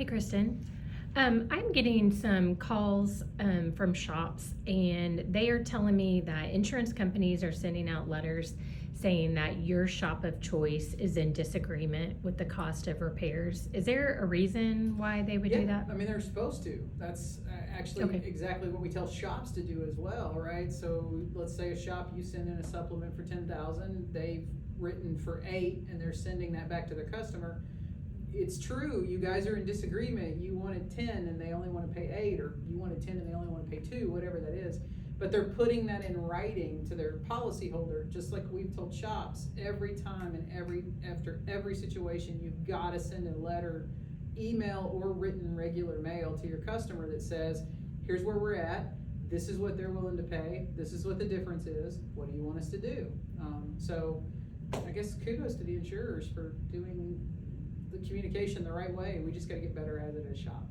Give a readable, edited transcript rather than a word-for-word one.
Hey, Kristen. I'm getting some calls from shops, and they are telling me that insurance companies are sending out letters saying that your shop of choice is in disagreement with the cost of repairs. Is there a reason why they would do Yeah, that? I mean, they're supposed to. That's actually Okay. exactly what we tell shops to do as well, right? So let's say a shop, you send in a supplement for 10,000, they've written for 8, and they're sending that back to their customer. It's true, you guys are in disagreement. You wanted 10 and they only want to pay 8, or you wanted 10 and they only want to pay 2, whatever that is. But they're putting that in writing to their policyholder, just like we've told shops every time, and after every situation, you've got to send a letter, email or written regular mail to your customer that says, here's where we're at, this is what they're willing to pay, this is what the difference is, what do you want us to do? So I guess kudos to the insurers for doing the communication the right way. We just got to get better at it as shops.